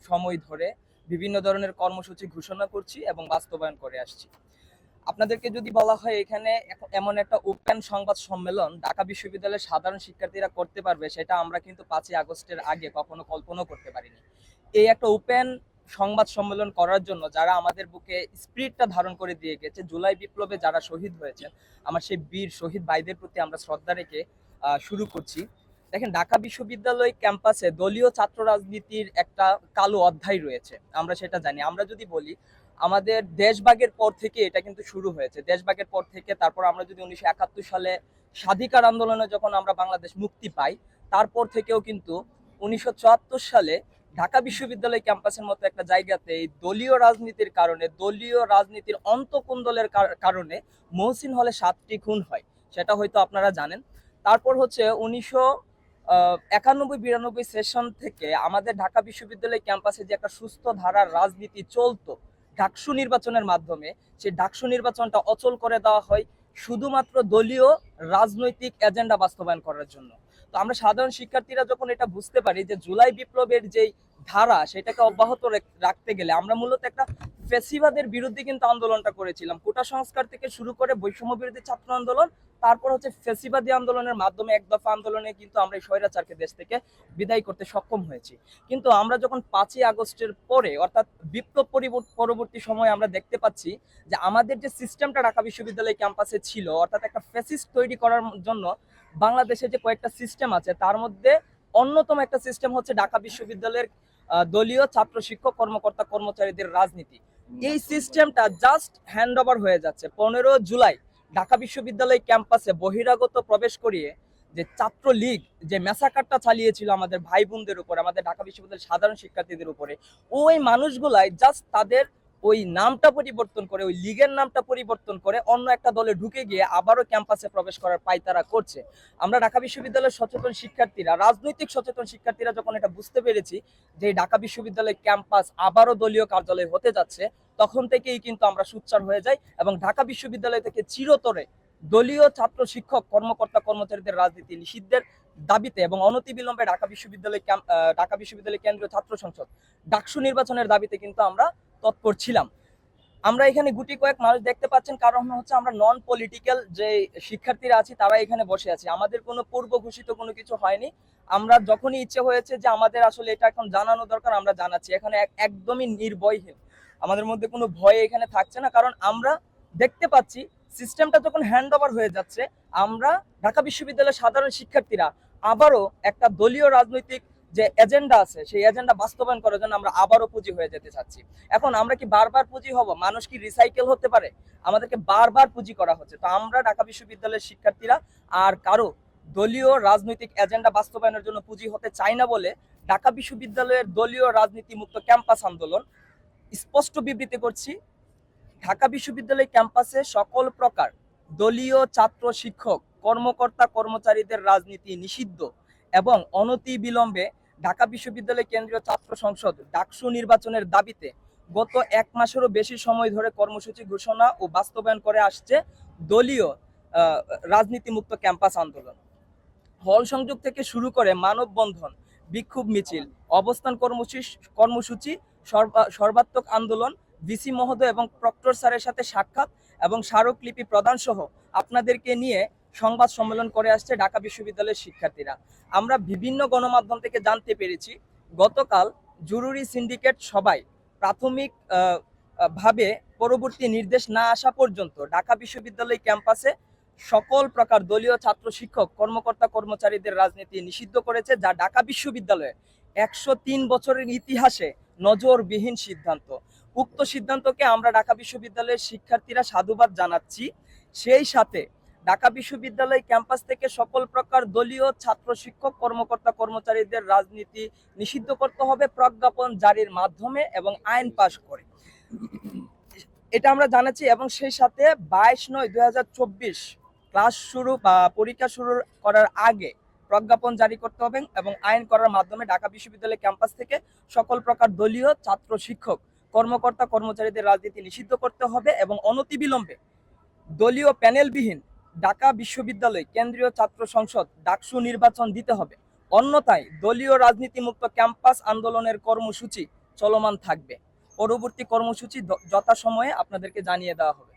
সময় ধরে বিভিন্ন ধরনের কর্মসূচি ঘোষণা করছি এবং বাস্তবায়ন করে আসছি। আপনাদেরকে যদি বলা হয় এখানে এমন একটা ওপেন সংবাদ সম্মেলন ঢাকা বিশ্ববিদ্যালয়ের সাধারণ শিক্ষার্থীরা করতে পারবে, সেটা আমরা কিন্তু 5ই আগস্টের আগে কখনো কল্পনাও করতে পারিনি। এই একটা ওপেন সংবাদ সম্মেলন করার জন্য যারা আমাদের বুকে স্পিরিটটা ধারণ করে দিয়ে গেছে, জুলাই বিপ্লবে যারা শহীদ হয়েছেন, আমার সেই বীর শহীদ ভাইদের প্রতি আমরা শ্রদ্ধা রেখে শুরু করছি। দেখেন, ঢাকা বিশ্ববিদ্যালয় ক্যাম্পাসে দলীয় ছাত্র রাজনীতির একটা কালো অধ্যায় রয়েছে, আমরা সেটা জানি। আমরা যদি বলি আমাদের দেশভাগের পর থেকে এটা কিন্তু শুরু হয়েছে। দেশভাগের পর থেকে তারপর আমরা যদি 1971 সালে স্বাধিকার আন্দোলনে যখন আমরা বাংলাদেশ মুক্তি পাই, তারপর থেকেও কিন্তু 1974 সালে ঢাকা বিশ্ববিদ্যালয় ক্যাম্পাসের মতো একটা জায়গাতে এই দলীয় রাজনীতির কারণে, দলীয় রাজনীতির অন্তকুন্দলের কারণে মহসিন হলে 7টি খুন হয়, সেটা হয়তো আপনারা জানেন। তারপর হচ্ছে 1991-92 সেশন থেকে আমাদের ঢাকা বিশ্ববিদ্যালয় ক্যাম্পাসে যে একটা সুস্থ ধারার রাজনীতি চলতো ডাকসু নির্বাচনের মাধ্যমে, সেই ডাকসু নির্বাচনটা অচল করে দেওয়া হয় শুধুমাত্র দলীয় রাজনৈতিক এজেন্ডা বাস্তবায়ন করার জন্য। তো আমরা সাধারণ শিক্ষার্থীরা যখন এটা বুঝতে পারি যে জুলাই বিপ্লবের যেই ধারা সেটাকে অব্যাহত রাখতে গেলে আমরা মূলত একটা ফ্যাসিবাদের বিরুদ্ধে কিন্তু আন্দোলনটা করেছিলাম। কোটা সংস্কার থেকে শুরু করে বৈষম্য বিরোধী ছাত্র আন্দোলন, তারপর হচ্ছে ফ্যাসিবাদী আন্দোলনের মাধ্যমে এক দফা আন্দোলনে কিন্তু আমরা এই স্বৈরাচারকে দেশ থেকে বিদায় করতে সক্ষম হয়েছি। কিন্তু আমরা যখন 5ই আগস্টের পরে অর্থাৎ বিপ্লব পরবর্তী সময়ে আমরা দেখতে পাচ্ছি যে আমাদের যে সিস্টেমটা ঢাকা বিশ্ববিদ্যালয় ক্যাম্পাসে ছিল, অর্থাৎ একটা ফ্যাসিস্ট তৈরি করার জন্য বাংলাদেশে যে কয়েকটা সিস্টেম আছে তার মধ্যে অন্যতম একটা সিস্টেম হচ্ছে ঢাকা বিশ্ববিদ্যালয়ের দলীয় ছাত্র শিক্ষক কর্মকর্তা কর্মচারীদের রাজনীতি। এই সিস্টেমটা জাস্ট হ্যান্ড ওভার হয়ে যাচ্ছে। 15 জুলাই ঢাকা বিশ্ববিদ্যালয় ক্যাম্পাসে বহিরাগত প্রবেশ করিয়ে যে ছাত্রলীগ যে ম্যাসাকারটা চালিয়েছিল আমাদের ভাই বোনদের উপরে, আমাদের ঢাকা বিশ্ববিদ্যালয়ের সাধারণ শিক্ষার্থীদের উপরে, ওই মানুষগুলাই জাস্ট তাদের ওই নামটা পরিবর্তন করে, ওই লীগের নামটা পরিবর্তন করে অন্য একটা দলে ঢুকে গিয়ে আবারও ক্যাম্পাসে প্রবেশ করার পায়তারা করছে। আমরা ঢাকা বিশ্ববিদ্যালয়ের সচেতন শিক্ষার্থীরা, রাজনৈতিক সচেতন শিক্ষার্থীরা যখন এটা বুঝতে পেরেছি যে ঢাকা বিশ্ববিদ্যালয় ক্যাম্পাস আবারও দলীয় কার্যালয় হতে যাচ্ছে, তখন থেকেই কিন্তু আমরা সোচ্চার হয়ে যাই এবং ঢাকা বিশ্ববিদ্যালয় থেকে চিরতরে দলীয় ছাত্র শিক্ষক কর্মকর্তা কর্মচারীদের রাজনীতি নিষিদ্ধের দাবিতে এবং অনতিবিলম্বে ঢাকা বিশ্ববিদ্যালয় কেন্দ্রীয় ছাত্র সংসদ ডাকসু নির্বাচনের দাবিতে কিন্তু আমরা তৎপর ছিলাম। আমরা এখানে গুটি কয়েক মানুষ দেখতে পাচ্ছেন, কারণ হচ্ছে আমরা নন পলিটিক্যাল যে শিক্ষার্থীরা আছি তারা এখানে বসে আছি। আমাদের কোনো পূর্ব ঘোষিত কোনো কিছু হয়নি। আমরা যখনই ইচ্ছে হয়েছে যে আমাদের আসলে এটা এখন জানানো দরকার, আমরা জানাচ্ছি। এখানে একদমই নির্ভয়হীন, আমাদের মধ্যে কোনো ভয় এখানে থাকছে না, কারণ আমরা দেখতে পাচ্ছি সিস্টেমটা যখন হ্যান্ড ওভার হয়ে যাচ্ছে, আমরা ঢাকা বিশ্ববিদ্যালয়ের সাধারণ শিক্ষার্থীরা আবারও একটা দলীয় রাজনৈতিক যে এজেন্ডা আছে সেই এজেন্ডা বাস্তবায়ন করার জন্য আমরা আবারও পুঁজি হয়ে যেতে চাচ্ছি। এখন আমরা কি বারবার পুঁজি হব? মানুষ কি রিসাইকেল হতে পারে? আমাদেরকে বারবার পুঁজি করা হচ্ছে। তো আমরা ঢাকা বিশ্ববিদ্যালয়ের শিক্ষার্থীরা আর কারো দলীয় রাজনৈতিক এজেন্ডা বাস্তবায়নের জন্য পুঁজি হতে চাই না বলে ঢাকা বিশ্ববিদ্যালয়ের দলীয় রাজনীতি মুক্ত ক্যাম্পাস আন্দোলন স্পষ্ট বিবৃতি করছি, ঢাকা বিশ্ববিদ্যালয় ক্যাম্পাসে সকল প্রকার দলীয় ছাত্র শিক্ষক কর্মকর্তা কর্মচারীদের রাজনীতি নিষিদ্ধ এবং অনতিবিলম্বে ঢাকা বিশ্ববিদ্যালয় কেন্দ্রীয় ছাত্র সংসদ ডাকসু নির্বাচনের দাবিতে গত 1 মাসেরও বেশি সময় ধরে কর্মসূচি ঘোষণা ও বাস্তবায়ন করে আসছে দলীয় রাজনীতিমুক্ত ক্যাম্পাস আন্দোলন। হল সংযোগ থেকে শুরু করে মানববন্ধন, বিক্ষোভ মিছিল, অবস্থান কর্মসূচি, সর্বাত্মক আন্দোলন, ভিসি মহোদয় এবং প্রক্টর স্যারের সাথে সাক্ষাৎ এবং স্মারকলিপি প্রদান সহ আপনাদেরকে নিয়ে সংবাদ সম্মেলন করে আসছে ঢাকা বিশ্ববিদ্যালয়ের শিক্ষার্থীরা। আমরা বিভিন্ন গণমাধ্যম থেকে জানতে পেরেছি গতকাল জরুরি সিন্ডিকেট সভায় প্রাথমিক ভাবে পরবর্তী নির্দেশ না আসা পর্যন্ত ঢাকা বিশ্ববিদ্যালয় ক্যাম্পাসে সকল প্রকার দলীয় ছাত্র শিক্ষক কর্মকর্তা কর্মচারীদের রাজনীতি নিষিদ্ধ করেছে, যা ঢাকা বিশ্ববিদ্যালয়ে 103 বছরের ইতিহাসে নজরবিহীন সিদ্ধান্ত। উক্ত সিদ্ধান্তকে আমরা ঢাকা বিশ্ববিদ্যালয়ের শিক্ষার্থীরা সাধুবাদ জানাচ্ছি। সেই সাথে ঢাকা বিশ্ববিদ্যালয় ক্যাম্পাস থেকে সকল প্রকার দলীয় ছাত্র শিক্ষক কর্মকর্তা কর্মচারীদের রাজনীতি নিষিদ্ধ করতে হবে প্রজ্ঞাপন জারির মাধ্যমে এবং আইন পাশ করে, এটা আমরা জানাচ্ছি। এবং সেই সাথে 22/9/2024 ক্লাস শুরু বা পরীক্ষা শুরু করার আগে প্রজ্ঞাপন জারি করতে হবে এবং আইন করার মাধ্যমে ঢাকা বিশ্ববিদ্যালয় ক্যাম্পাস থেকে সকল প্রকার দলীয় ছাত্র শিক্ষক কর্মকর্তা কর্মচারীদের রাজনীতি নিষিদ্ধ করতে হবে এবং অনতিবিলম্বে দলীয় প্যানেলবিহীন ঢাকা বিশ্ববিদ্যালয় কেন্দ্রীয় ছাত্র সংসদ ডাকসু নির্বাচন দিতে হবে। অন্যথায় দলীয় রাজনীতিমুক্ত ক্যাম্পাস আন্দোলনের কর্মসূচি চলমান থাকবে। পরবর্তী কর্মসূচি যথাসময়ে আপনাদেরকে জানিয়ে দেওয়া হবে।